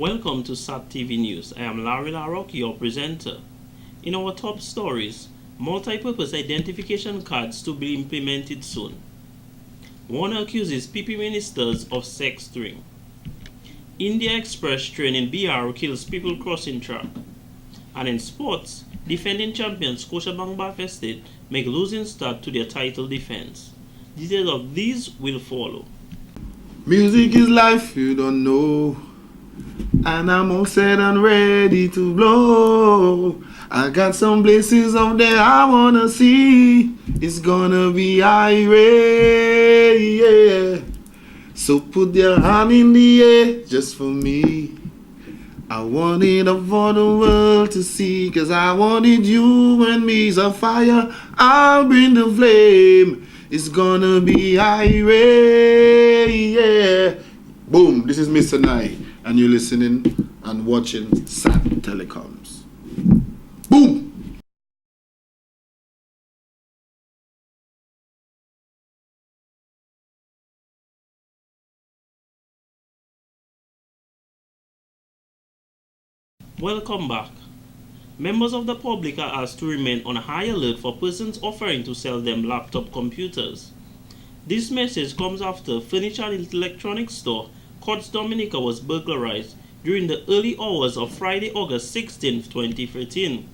Welcome to SAT TV News. I am Larry Larrock, your presenter. In our top stories, multi-purpose identification cards to be implemented soon. Warner accuses PP ministers of sexting. India Express train in BR kills people crossing track. And in sports, defending champions Scotiabank Bath Estate make losing start to their title defense. Details of these will follow. Music is life, you don't know. And I'm all set and ready to blow. I got some places up there I wanna see. It's gonna be irate, yeah. So put your hand in the air just for me. I want it up for the world to see. Cause I wanted you and me's a fire. I'll bring the flame. It's gonna be irate, yeah. Boom, this is Mr. Nye, and you're listening and watching SAT Telecoms. Boom! Welcome back. Members of the public are asked to remain on high alert for persons offering to sell them laptop computers. This message comes after furniture and electronics store Courts Dominica was burglarized during the early hours of Friday, August 16, 2013.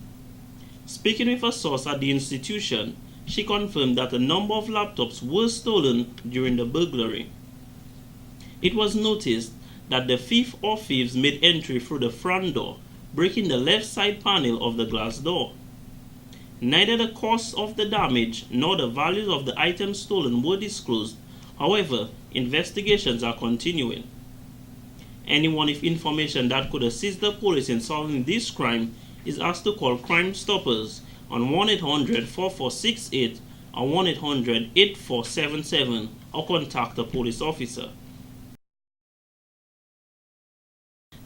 Speaking with a source at the institution, she confirmed that a number of laptops were stolen during the burglary. It was noticed that the thief or thieves made entry through the front door, breaking the left side panel of the glass door. Neither the cost of the damage nor the values of the items stolen were disclosed. However, investigations are continuing. Anyone with information that could assist the police in solving this crime is asked to call Crime Stoppers on 1-800-4468 or 1-800-8477 or contact a police officer.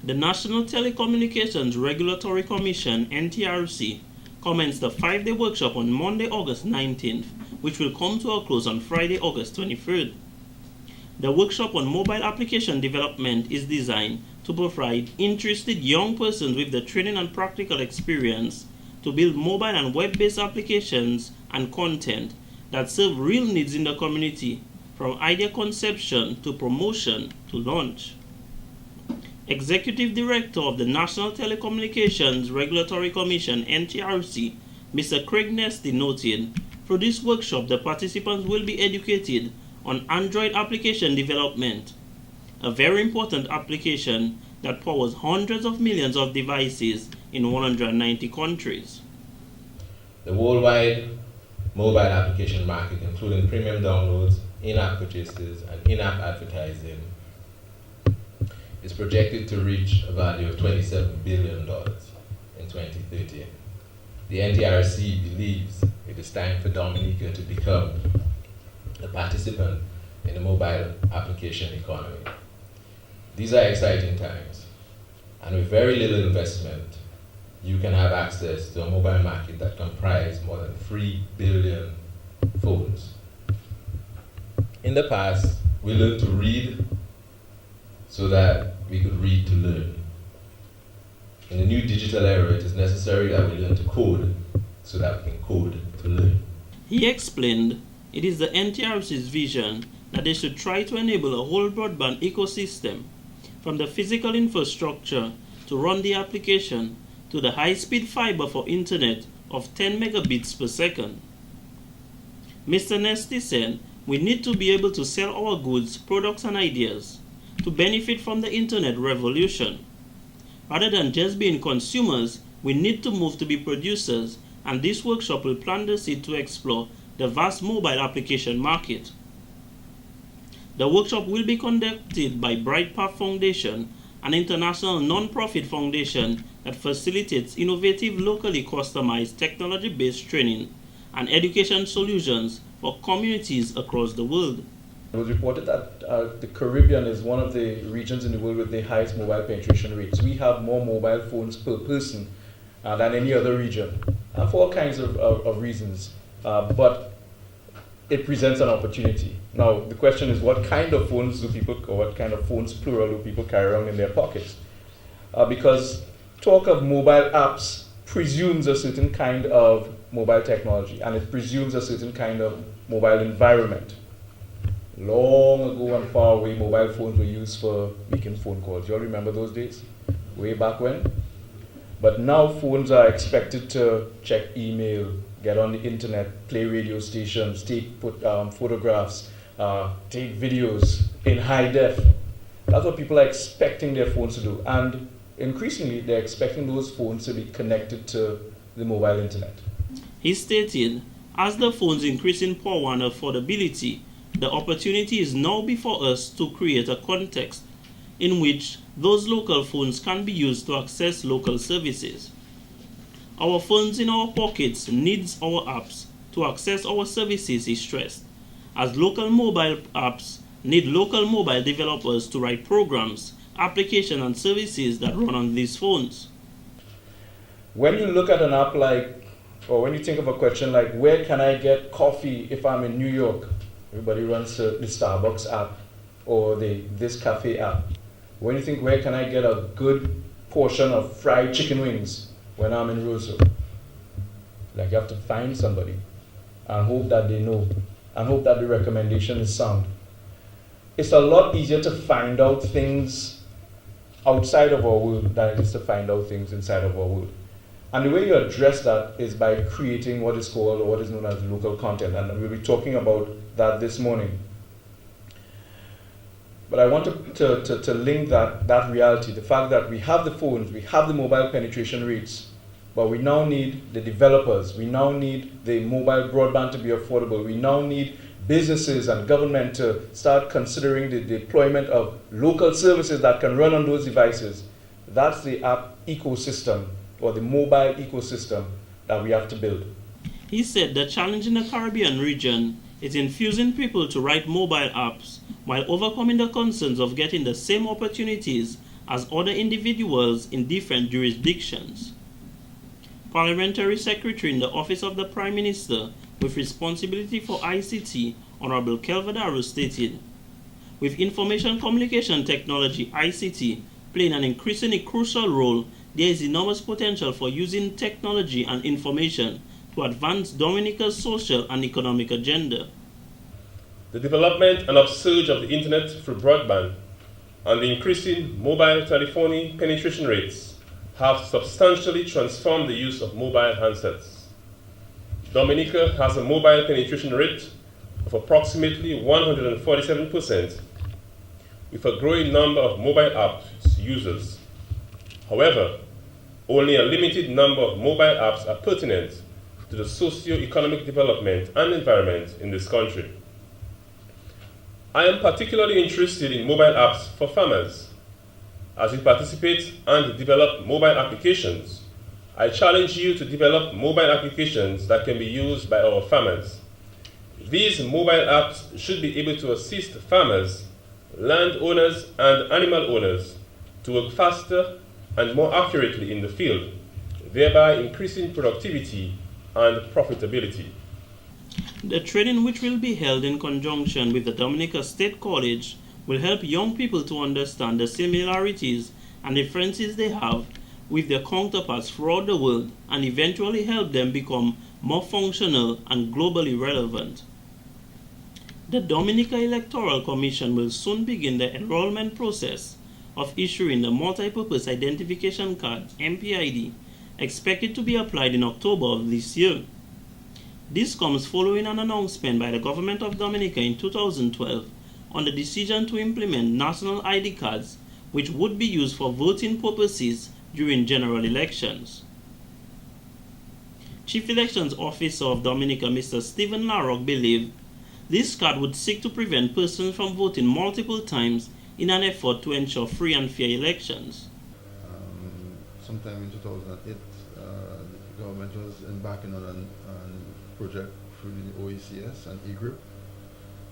The National Telecommunications Regulatory Commission (NTRC) commenced a 5-day workshop on Monday, August 19th, which will come to a close on Friday, August 23rd. The workshop on mobile application development is designed to provide interested young persons with the training and practical experience to build mobile and web-based applications and content that serve real needs in the community, from idea conception to promotion to launch. Executive Director of the National Telecommunications Regulatory Commission (NTRC), Mr. Craig Nesty, noted, through this workshop the participants will be educated on Android application development, a very important application that powers hundreds of millions of devices in 190 countries. The worldwide mobile application market, including premium downloads, in-app purchases, and in-app advertising, is projected to reach a value of $27 billion in 2030. The NTRC believes it is time for Dominica to become a participant in the mobile application economy. These are exciting times, and with very little investment, you can have access to a mobile market that comprises more than 3 billion phones. In the past, we learned to read so that we could read to learn. In the new digital era, it is necessary that we learn to code so that we can code to learn. He explained it is the NTRC's vision that they should try to enable a whole broadband ecosystem, from the physical infrastructure to run the application to the high-speed fiber for internet of 10 megabits per second. Mr. Nesty said, we need to be able to sell our goods, products and ideas to benefit from the internet revolution. Rather than just being consumers, we need to move to be producers, and this workshop will plant the seed to explore the vast mobile application market. The workshop will be conducted by Bright Path Foundation, an international non-profit foundation that facilitates innovative, locally customized technology-based training and education solutions for communities across the world. It was reported that the Caribbean is one of the regions in the world with the highest mobile penetration rates. We have more mobile phones per person than any other region, for all kinds of reasons. But it presents an opportunity. Now, the question is, what kind of phones do people, or what kind of phones plural do people carry around in their pockets? because talk of mobile apps presumes a certain kind of mobile technology, and it presumes a certain kind of mobile environment. Long ago and far away, mobile phones were used for making phone calls. You all remember those days? Way back when? But now phones are expected to check email, get on the internet, play radio stations, take photographs, take videos in high def. That's what people are expecting their phones to do. And increasingly, they're expecting those phones to be connected to the mobile internet. He stated, as the phones increase in power and affordability, the opportunity is now before us to create a context in which those local phones can be used to access local services. Our phones in our pockets needs our apps to access our services, he stressed, as local mobile apps need local mobile developers to write programs, applications and services that run on these phones. When you look at an app like, or when you think of a question like, where can I get coffee if I'm in New York? Everybody runs to the Starbucks app or the This Cafe app. When you think, where can I get a good portion of fried chicken wings when I'm in Roseau? Like, you have to find somebody and hope that they know and hope that the recommendation is sound. It's a lot easier to find out things outside of our world than it is to find out things inside of our world. And the way you address that is by creating what is called, or what is known as local content. And we'll be talking about that this morning. But I want to link that reality, the fact that we have the phones, we have the mobile penetration rates, but we now need the developers, we now need the mobile broadband to be affordable, we now need businesses and government to start considering the deployment of local services that can run on those devices. That's the app ecosystem, or the mobile ecosystem that we have to build. He said the challenge in the Caribbean region is infusing people to write mobile apps while overcoming the concerns of getting the same opportunities as other individuals in different jurisdictions. Parliamentary Secretary in the Office of the Prime Minister with responsibility for ICT, Honorable Kelvedaro stated, with information communication technology ICT playing an increasingly crucial role, there is enormous potential for using technology and information to advance Dominica's social and economic agenda. The development and upsurge of the internet through broadband and the increasing mobile telephony penetration rates have substantially transformed the use of mobile handsets. Dominica has a mobile penetration rate of approximately 147%, with a growing number of mobile apps users. However, only a limited number of mobile apps are pertinent to the socio-economic development and environment in this country. I am particularly interested in mobile apps for farmers. As we participate and develop mobile applications, I challenge you to develop mobile applications that can be used by our farmers. These mobile apps should be able to assist farmers, landowners, and animal owners to work faster and more accurately in the field, thereby increasing productivity and profitability. The training, which will be held in conjunction with the Dominica State College, will help young people to understand the similarities and differences they have with their counterparts throughout the world and eventually help them become more functional and globally relevant. The Dominica Electoral Commission will soon begin the enrollment process of issuing the Multipurpose Identification Card, MPID, expected to be applied in October of this year. This comes following an announcement by the Government of Dominica in 2012 on the decision to implement national ID cards which would be used for voting purposes during general elections. Chief Elections Officer of Dominica, Mr. Stephen Larrock, believed this card would seek to prevent persons from voting multiple times in an effort to ensure free and fair elections. Sometime in 2008, the government was embarking on a project through the OECS and eGroup.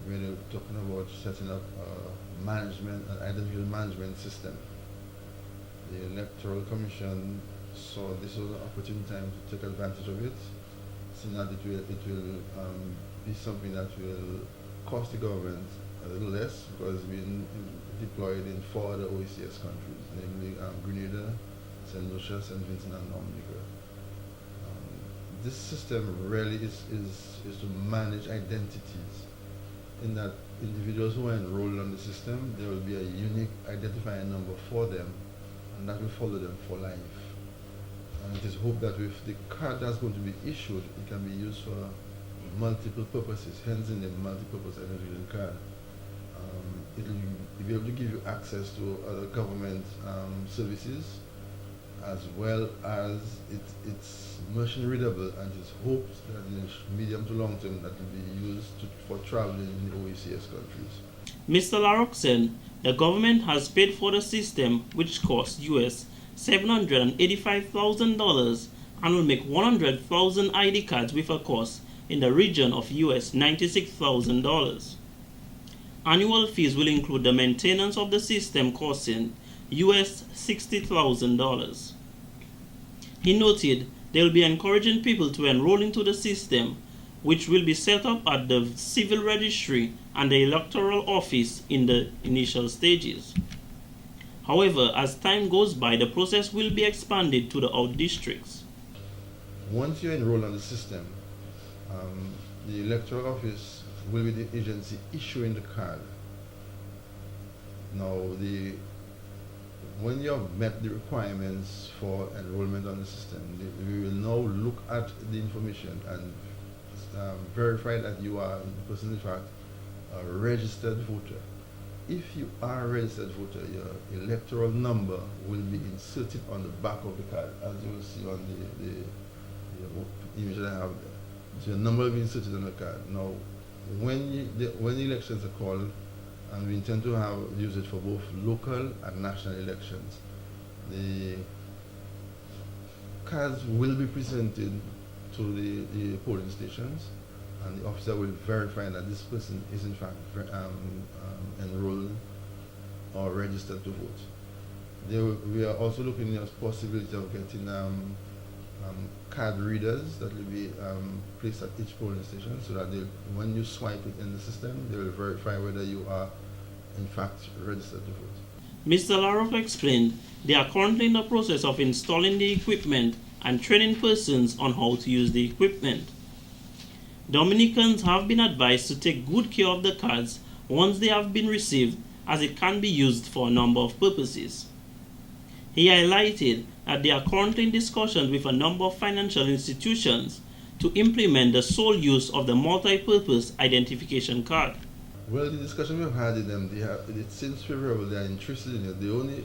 We were talking about setting up a management, an identification management system. The Electoral Commission saw this was an opportune time to take advantage of it, seeing that it will be something that will cost the government a little less because it's been deployed in 4 other OECS countries, namely Grenada, St. Lucia, St. Vincent, and Dominica. This system really is to manage identities, in that individuals who are enrolled on the system, there will be a unique identifying number for them, and that will follow them for life. And it is hoped that with the card that's going to be issued, it can be used for multiple purposes, hence in the multi-purpose identification card. It will be able to give you access to other government services, as well as it's machine readable, and it's hoped that in the medium to long term that will be used for traveling in the OECS countries. Mr. LaRoque said the government has paid for the system, which costs US $785,000 and will make 100,000 ID cards with a cost in the region of US $96,000. Annual fees will include the maintenance of the system costing US $60,000. He noted they will be encouraging people to enroll into the system, which will be set up at the civil registry and the electoral office in the initial stages. However, as time goes by, the process will be expanded to the out districts. Once you enroll on the system, the electoral office will be the agency issuing the card. Now, when you have met the requirements for enrollment on the system, we will now look at the information and verify that you are the person, in fact, a registered voter. If you are a registered voter, your electoral number will be inserted on the back of the card, as you will see on the image that I have there. So your number will be inserted on the card. Now, when the elections are called, and we intend to use it for both local and national elections, the cards will be presented to the polling stations, and the officer will verify that this person is in fact enrolled or registered to vote. We are also looking at the possibility of getting card readers that will be placed at each polling station, so that when you swipe it in the system, they will verify whether you are in fact registered to vote. Mr. LaRoque explained they are currently in the process of installing the equipment and training persons on how to use the equipment. Dominicans have been advised to take good care of the cards once they have been received, as it can be used for a number of purposes. He highlighted that they are currently in discussions with a number of financial institutions to implement the sole use of the multi-purpose identification card. Well, the discussion we've had with them, it seems favorable. They are interested in it. The only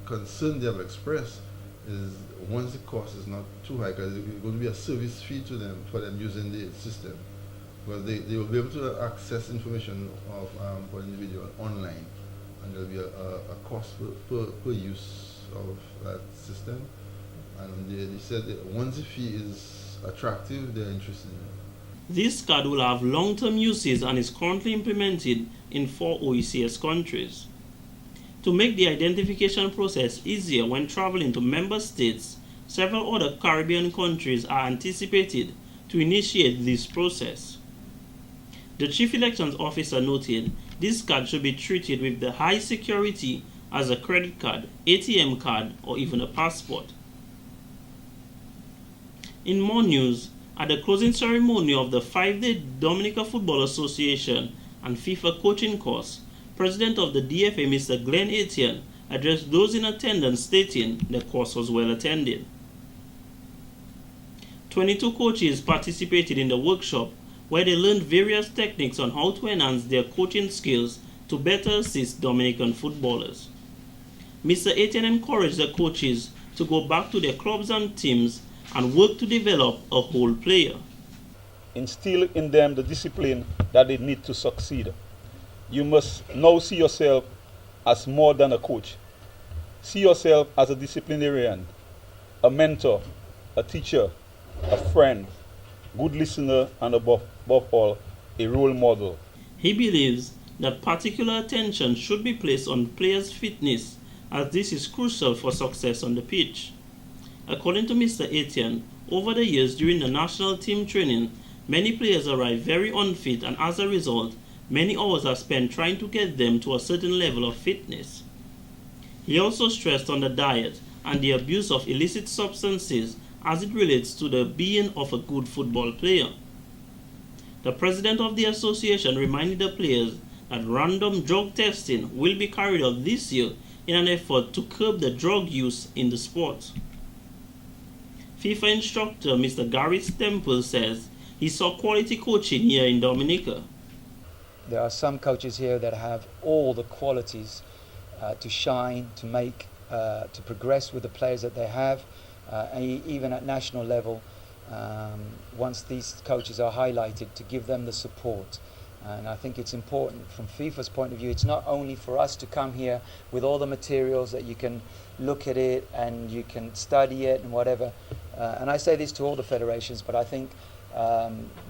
concern they have expressed is once the cost is not too high, because it's going to be a service fee to them for them using the system. Because they will be able to access information of for an individual online, and there will be a cost per use of that system. And they said that once the fee is attractive, they're interested in it. This card will have long-term uses and is currently implemented in 4 OECS countries. To make the identification process easier when traveling to member states, several other Caribbean countries are anticipated to initiate this process. The Chief Elections Officer noted this card should be treated with the high security as a credit card, ATM card, or even a passport. In more news, at the closing ceremony of the 5-day Dominica Football Association and FIFA coaching course, President of the DFA, Mr. Glenn Etienne, addressed those in attendance, stating the course was well attended. 22 coaches participated in the workshop, where they learned various techniques on how to enhance their coaching skills to better assist Dominican footballers. Mr. Etienne encouraged the coaches to go back to their clubs and teams and work to develop a whole player. Instill in them the discipline that they need to succeed. You must now see yourself as more than a coach. See yourself as a disciplinarian, a mentor, a teacher, a friend, good listener, and above all, a role model. He believes that particular attention should be placed on players' fitness, as this is crucial for success on the pitch. According to Mr. Etienne, over the years during the national team training, many players arrive very unfit, and as a result, Many hours are spent trying to get them to a certain level of fitness. He also stressed on the diet and the abuse of illicit substances as it relates to the being of a good football player. The president of the association reminded the players that random drug testing will be carried out this year in an effort to curb the drug use in the sport. FIFA instructor Mr. Gary Stemple says he saw quality coaching here in Dominica. There are some coaches here that have all the qualities to shine, to make, to progress with the players that they have, even at national level. Once these coaches are highlighted, to give them the support. And I think it's important from FIFA's point of view. It's not only for us to come here with all the materials that you can look at it and you can study it and whatever. And I say this to all the federations, but I think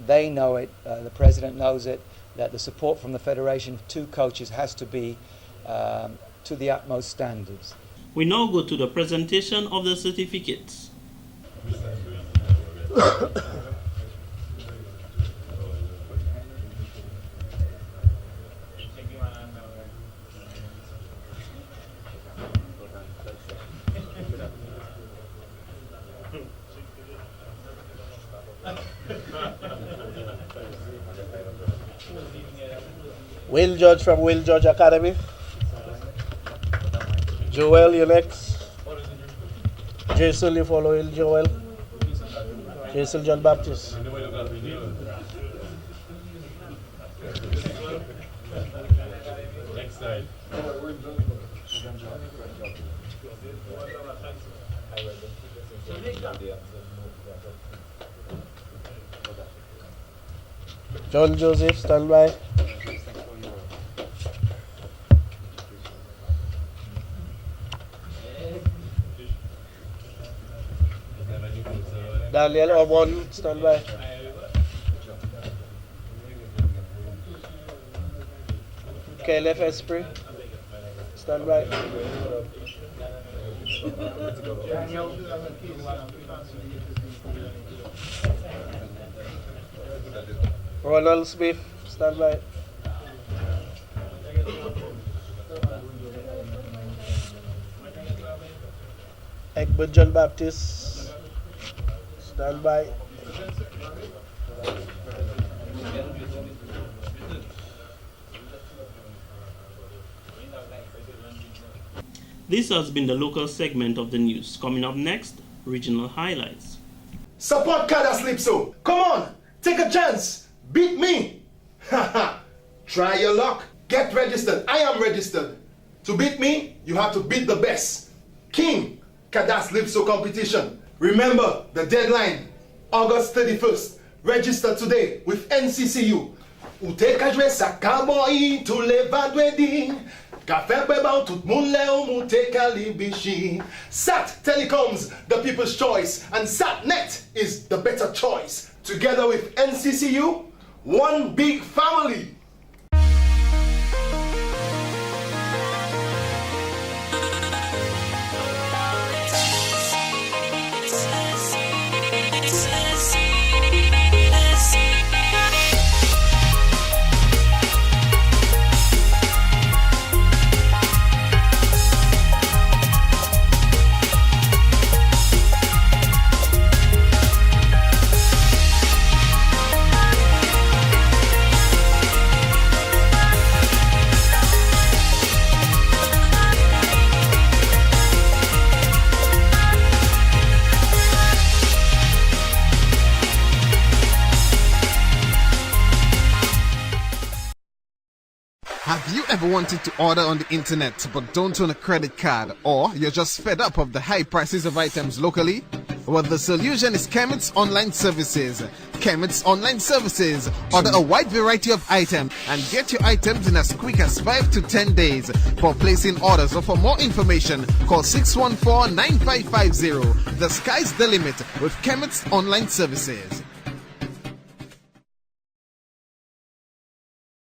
they know it, the president knows it, that the support from the federation to coaches has to be to the utmost standards. We now go to the presentation of the certificates. Will Judge from Will Judge Academy. Joel, you next. Jason, you follow Will Joel. Jason John Baptist. Next slide. John Joseph, stand by. Daniel Omon, stand by. Caleb Esprit, stand by. Ronald Smith, stand by. Egbert John Baptist, stand by. This has been the local segment of the news. Coming up next, regional highlights. Support Cadas Lipso. Come on, take a chance. Beat me. Try your luck. Get registered. I am registered. To beat me, you have to beat the best. King Cadas Lipso competition. Remember the deadline, August 31st. Register today with NCCU. Uteka jwe sakaboy to levad wedding. Café beba tout moun le ou moun te kalibishi. SAT Telecoms, the people's choice, and SATNet is the better choice. Together with NCCU, one big family. Have you ever wanted to order on the internet but don't own a credit card, or you're just fed up of the high prices of items locally? Well, the solution is Chemex Online Services. Chemex Online Services order a wide variety of items and get your items in as quick as 5 to 10 days. For placing orders or for more information, call 614-9550. The sky's the limit with Chemex Online Services.